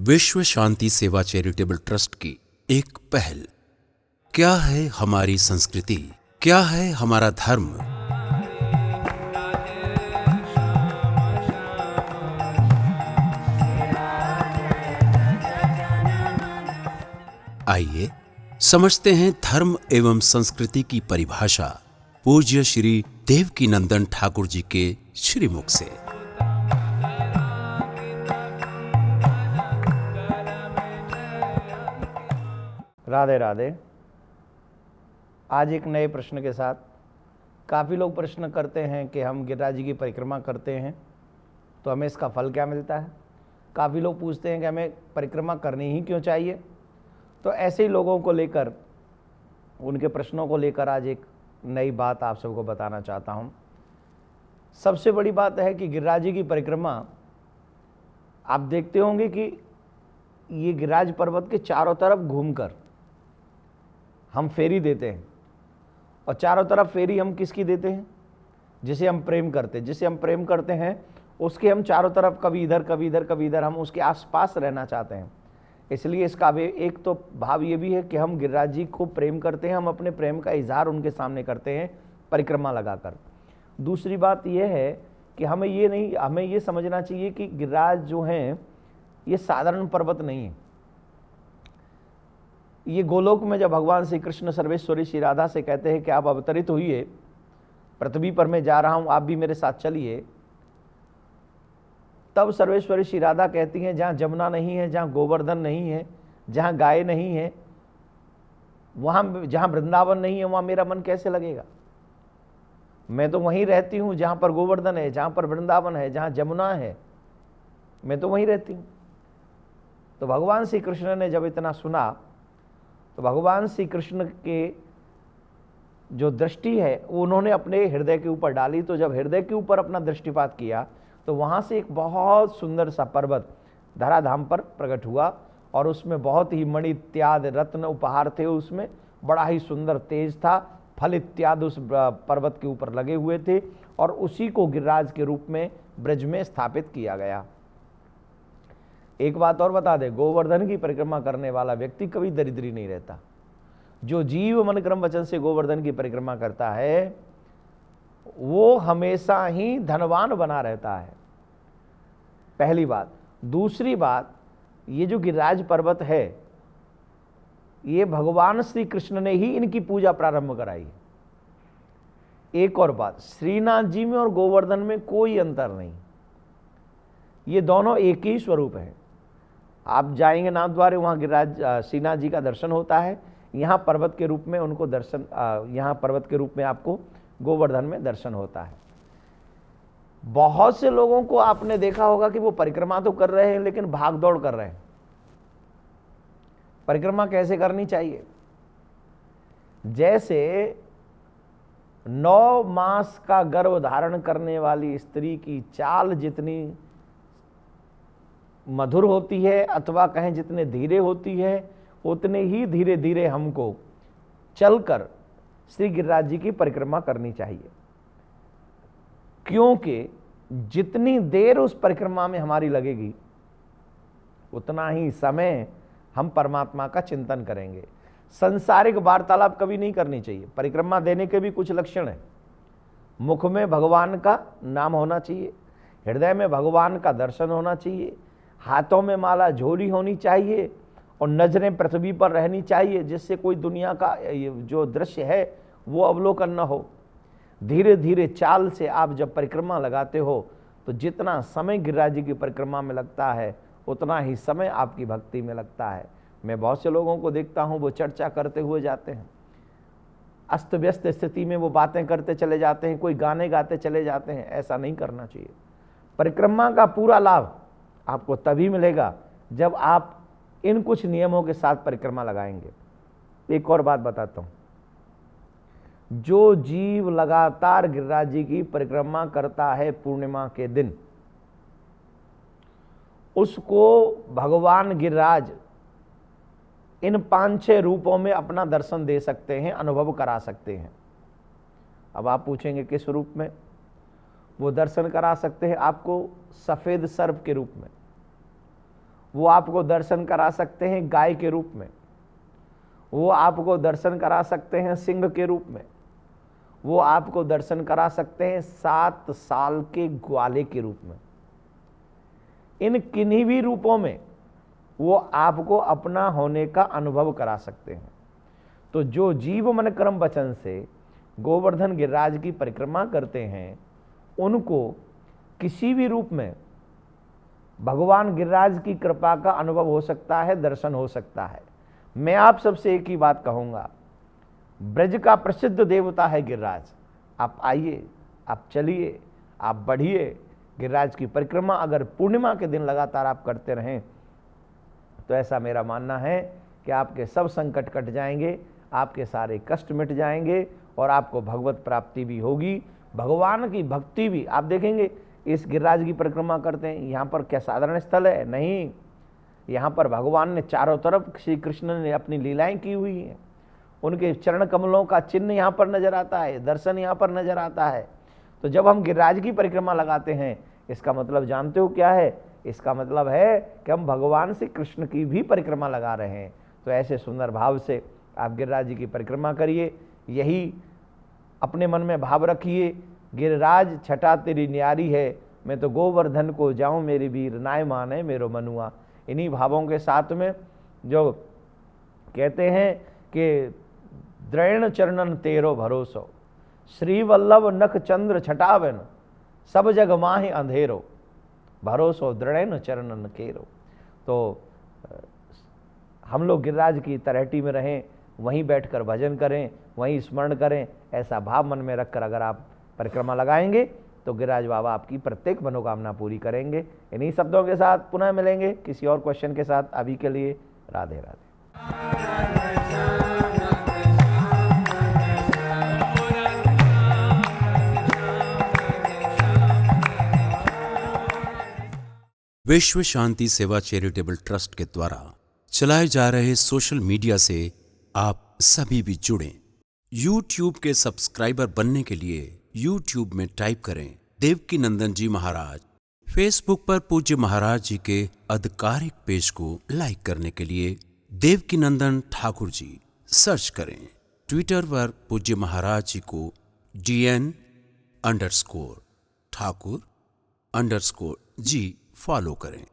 विश्व शांति सेवा charitable trust की एक पहल। क्या है हमारी संस्कृति, क्या है हमारा धर्म? आइए समझते हैं धर्म एवं संस्कृति की परिभाषा पूज्य श्री देवकीनंदन ठाकुर जी के श्रीमुख से। राधे राधे। आज एक नए प्रश्न के साथ। काफ़ी लोग प्रश्न करते हैं कि हम गिरिराज जी की परिक्रमा करते हैं तो हमें इसका फल क्या मिलता है। काफ़ी लोग पूछते हैं कि हमें परिक्रमा करनी ही क्यों चाहिए। तो ऐसे ही लोगों को लेकर, उनके प्रश्नों को लेकर आज एक नई बात आप सबको बताना चाहता हूँ। सबसे बड़ी बात है कि गिरिराज जी की परिक्रमा आप देखते होंगे कि ये गिरिराज पर्वत के चारों तरफ घूमकर हम फेरी देते हैं। और चारों तरफ फेरी हम किसकी देते हैं? जिसे हम प्रेम करते हैं। जिसे हम प्रेम करते हैं उसके हम चारों तरफ, कभी इधर कभी इधर कभी इधर, हम उसके आसपास रहना चाहते हैं। इसलिए इसका एक तो भाव ये भी है कि हम गिरिराज जी को प्रेम करते हैं, हम अपने प्रेम का इजहार उनके सामने करते हैं परिक्रमा लगाकर। दूसरी बात यह है कि हमें ये समझना चाहिए कि गिरिराज जो हैं ये साधारण पर्वत नहीं है। ये गोलोक में जब भगवान श्री कृष्ण सर्वेश्वरी श्री राधा से कहते हैं कि आप अवतरित होइए, पृथ्वी पर मैं जा रहा हूं, आप भी मेरे साथ चलिए, तब सर्वेश्वरी श्री राधा कहती हैं जहां जमुना नहीं है, जहां गोवर्धन नहीं है, जहां गाय नहीं है, वहां जहां वृंदावन नहीं है, वहां मेरा मन कैसे लगेगा? मैं तो वहीं रहती हूं जहां पर गोवर्धन है, जहां पर वृंदावन है, जहां जमुना है, मैं तो वहीं रहती हूं। तो भगवान श्री कृष्ण ने जब इतना सुना तो भगवान श्री कृष्ण के जो दृष्टि है वो उन्होंने अपने हृदय के ऊपर डाली। तो जब हृदय के ऊपर अपना दृष्टिपात किया तो वहाँ से एक बहुत सुंदर सा पर्वत धराधाम पर प्रकट हुआ और उसमें बहुत ही मणि इत्यादि रत्न उपहार थे। उसमें बड़ा ही सुंदर तेज था, फल इत्यादि उस पर्वत के ऊपर लगे हुए थे और उसी को गिरिराज के रूप में ब्रज में स्थापित किया गया। एक बात और बता दे, गोवर्धन की परिक्रमा करने वाला व्यक्ति कभी दरिद्री नहीं रहता। जो जीव मन क्रम वचन से गोवर्धन की परिक्रमा करता है वो हमेशा ही धनवान बना रहता है, पहली बात। दूसरी बात, ये जो गिरिराज पर्वत है ये भगवान श्री कृष्ण ने ही इनकी पूजा प्रारंभ कराई। एक और बात, श्रीनाथ जी में और गोवर्धन में कोई अंतर नहीं, ये दोनों एक ही स्वरूप है। आप जाएंगे नाथ द्वारे, वहाँ गिरिराज श्रीनाथ जी का दर्शन होता है, यहाँ पर्वत के रूप में उनको दर्शन, यहाँ पर्वत के रूप में आपको गोवर्धन में दर्शन होता है। बहुत से लोगों को आपने देखा होगा कि वो परिक्रमा तो कर रहे हैं लेकिन भाग दौड़ कर रहे हैं। परिक्रमा कैसे करनी चाहिए? जैसे 9 मास का गर्भ धारण करने वाली स्त्री की चाल जितनी मधुर होती है अथवा कहें जितने धीरे होती है, उतने ही धीरे धीरे हमको चलकर श्री गिरिराज जी की परिक्रमा करनी चाहिए। क्योंकि जितनी देर उस परिक्रमा में हमारी लगेगी उतना ही समय हम परमात्मा का चिंतन करेंगे। संसारिक वार्तालाप कभी नहीं करनी चाहिए। परिक्रमा देने के भी कुछ लक्षण हैं। मुख में भगवान का नाम होना चाहिए, हृदय में भगवान का दर्शन होना चाहिए, हाथों में माला झोली होनी चाहिए और नजरें पृथ्वी पर रहनी चाहिए जिससे कोई दुनिया का जो दृश्य है वो अवलोकन न हो। धीरे धीरे चाल से आप जब परिक्रमा लगाते हो तो जितना समय गिरिराज जी की परिक्रमा में लगता है उतना ही समय आपकी भक्ति में लगता है। मैं बहुत से लोगों को देखता हूँ वो चर्चा करते हुए जाते हैं, अस्त व्यस्त स्थिति में वो बातें करते चले जाते हैं, कोई गाने गाते चले जाते हैं। ऐसा नहीं करना चाहिए। परिक्रमा का पूरा लाभ आपको तभी मिलेगा जब आप इन कुछ नियमों के साथ परिक्रमा लगाएंगे। एक और बात बताता हूं, जो जीव लगातार गिरिराज जी की परिक्रमा करता है पूर्णिमा के दिन, उसको भगवान गिरिराज इन 5-6 रूपों में अपना दर्शन दे सकते हैं, अनुभव करा सकते हैं। अब आप पूछेंगे किस रूप में वो दर्शन करा सकते हैं? आपको सफेद सर्प के रूप में, वो आपको दर्शन करा सकते हैं गाय के रूप में, वो आपको दर्शन करा सकते हैं सिंह के रूप में, वो आपको दर्शन करा सकते हैं 7 साल के ग्वाले के रूप में। इन किन्हीं भी रूपों में वो आपको अपना होने का अनुभव करा सकते हैं। तो जो जीव मन कर्म वचन से गोवर्धन गिरिराज की परिक्रमा करते हैं, उनको किसी भी रूप में भगवान गिरिराज की कृपा का अनुभव हो सकता है, दर्शन हो सकता है। मैं आप सबसे एक ही बात कहूँगा, ब्रज का प्रसिद्ध देवता है गिरिराज। आप आइए, आप चलिए, आप बढ़िए। गिरिराज की परिक्रमा अगर पूर्णिमा के दिन लगातार आप करते रहें तो ऐसा मेरा मानना है कि आपके सब संकट कट जाएंगे, आपके सारे कष्ट मिट जाएंगे और आपको भगवत प्राप्ति भी होगी, भगवान की भक्ति भी। आप देखेंगे इस गिरिराज की परिक्रमा करते हैं, यहाँ पर क्या साधारण स्थल है? नहीं, यहाँ पर भगवान ने चारों तरफ श्री कृष्ण ने अपनी लीलाएं की हुई हैं। उनके चरण कमलों का चिन्ह यहाँ पर नजर आता है, दर्शन यहाँ पर नजर आता है। तो जब हम गिरिराज की परिक्रमा लगाते हैं, इसका मतलब जानते हो क्या है? इसका मतलब है कि हम भगवान श्री कृष्ण की भी परिक्रमा लगा रहे हैं। तो ऐसे सुंदर भाव से आप गिरिराज जी की परिक्रमा करिए, यही अपने मन में भाव रखिए, गिरिराज छटा तेरी न्यारी है, मैं तो गोवर्धन को जाऊं मेरी वीर, नाय माने मेरो मनुआ। इन्हीं भावों के साथ में जो कहते हैं कि द्रैण चरणन तेरो भरोसो, श्री वल्लभ नख चंद्र छटावन, सब जग माहि अंधेरो, भरोसो दृढ़ चरणन केरो। तो हम लोग गिरिराज की तलहटी में रहें, वहीं बैठकर भजन करें, वहीं स्मरण करें। ऐसा भाव मन में रखकर अगर आप परिक्रमा लगाएंगे तो गिरिराज बाबा आपकी प्रत्येक मनोकामना पूरी करेंगे। इन्हीं शब्दों के साथ पुनः मिलेंगे किसी और क्वेश्चन के साथ। अभी के लिए राधे राधे। विश्व शांति सेवा चैरिटेबल ट्रस्ट के द्वारा चलाए जा रहे सोशल मीडिया से आप सभी भी जुड़ें। YouTube के सब्सक्राइबर बनने के लिए YouTube में टाइप करें देवकी नंदन जी महाराज। Facebook पर पूज्य महाराज जी के आधिकारिक पेज को लाइक करने के लिए देवकी नंदन ठाकुर जी सर्च करें। ट्विटर पर पूज्य महाराज जी को DN_ठाकुर_जी फॉलो करें।